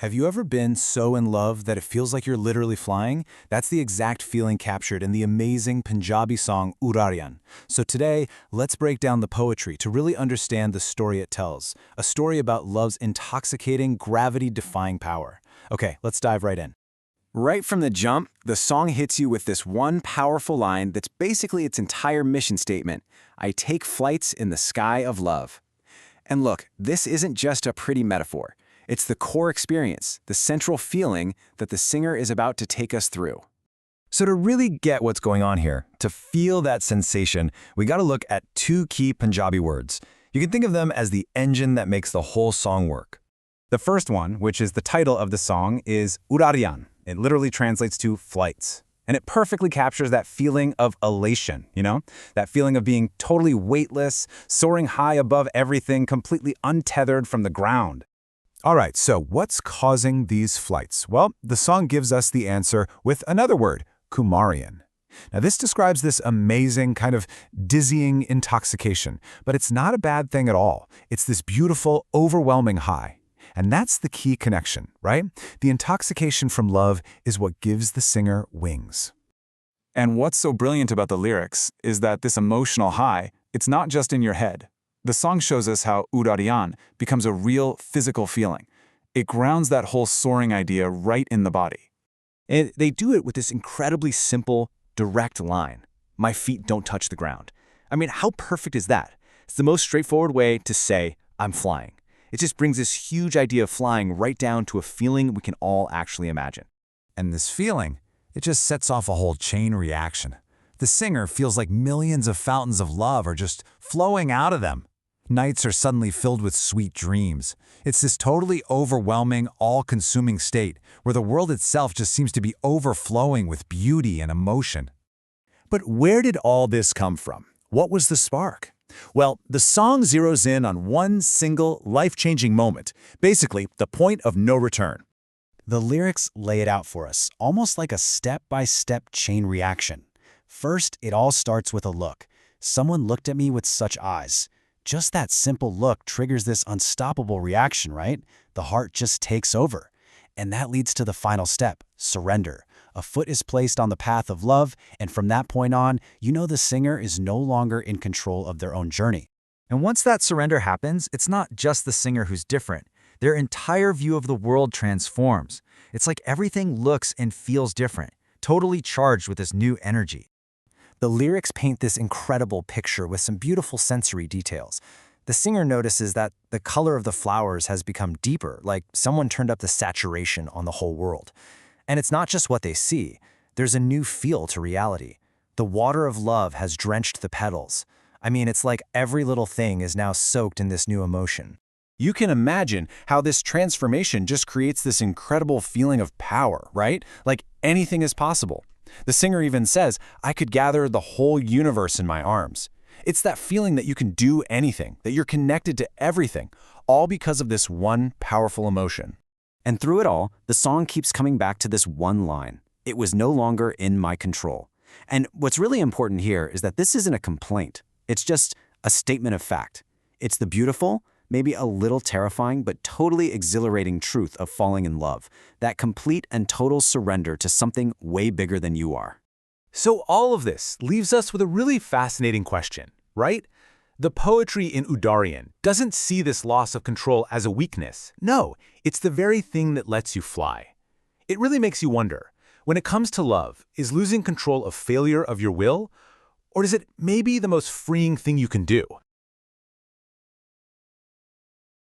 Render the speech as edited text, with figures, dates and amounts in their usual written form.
Have you ever been so in love that it feels like you're literally flying? That's the exact feeling captured in the amazing Punjabi song Udarian. So today, let's break down the poetry to really understand the story it tells. A story about love's intoxicating, gravity-defying power. Okay, let's dive right in. Right from the jump, the song hits you with this one powerful line that's basically its entire mission statement. I take flights in the sky of love. And look, this isn't just a pretty metaphor. It's the core experience, the central feeling that the singer is about to take us through. So to really get what's going on here, to feel that sensation, we got to look at two key Punjabi words. You can think of them as the engine that makes the whole song work. The first one, which is the title of the song, is Udarian. It literally translates to flights. And it perfectly captures that feeling of elation, That feeling of being totally weightless, soaring high above everything, completely untethered from the ground. All right, so what's causing these flights? Well, the song gives us the answer with another word, Kumarian. Now, this describes this amazing kind of dizzying intoxication, but it's not a bad thing at all. It's this beautiful, overwhelming high. And that's the key connection, right? The intoxication from love is what gives the singer wings. And what's so brilliant about the lyrics is that this emotional high, it's not just in your head. The song shows us how Udarian becomes a real physical feeling. It grounds that whole soaring idea right in the body. And they do it with this incredibly simple, direct line. My feet don't touch the ground. I mean, how perfect is that? It's the most straightforward way to say, I'm flying. It just brings this huge idea of flying right down to a feeling we can all actually imagine. And this feeling, it just sets off a whole chain reaction. The singer feels like millions of fountains of love are just flowing out of them. Nights are suddenly filled with sweet dreams. It's this totally overwhelming, all-consuming state where the world itself just seems to be overflowing with beauty and emotion. But where did all this come from? What was the spark? Well, the song zeroes in on one single, life-changing moment, basically the point of no return. The lyrics lay it out for us, almost like a step-by-step chain reaction. First, it all starts with a look. Someone looked at me with such eyes. Just that simple look triggers this unstoppable reaction, right? The heart just takes over. And that leads to the final step, surrender. A foot is placed on the path of love, and from that point on, you know the singer is no longer in control of their own journey. And once that surrender happens, it's not just the singer who's different. Their entire view of the world transforms. It's like everything looks and feels different, totally charged with this new energy. The lyrics paint this incredible picture with some beautiful sensory details. The singer notices that the color of the flowers has become deeper, like someone turned up the saturation on the whole world. And it's not just what they see. There's a new feel to reality. The water of love has drenched the petals. I mean, it's like every little thing is now soaked in this new emotion. You can imagine how this transformation just creates this incredible feeling of power, right? Like anything is possible. The singer even says, I could gather the whole universe in my arms. It's that feeling that you can do anything, that you're connected to everything, all because of this one powerful emotion. And through it all, the song keeps coming back to this one line. It was no longer in my control. And what's really important here is that this isn't a complaint. It's just a statement of fact. It's the beautiful, maybe a little terrifying, but totally exhilarating truth of falling in love. That complete and total surrender to something way bigger than you are. So all of this leaves us with a really fascinating question, right? The poetry in Udarian doesn't see this loss of control as a weakness. No, it's the very thing that lets you fly. It really makes you wonder, when it comes to love, is losing control a failure of your will? Or is it maybe the most freeing thing you can do?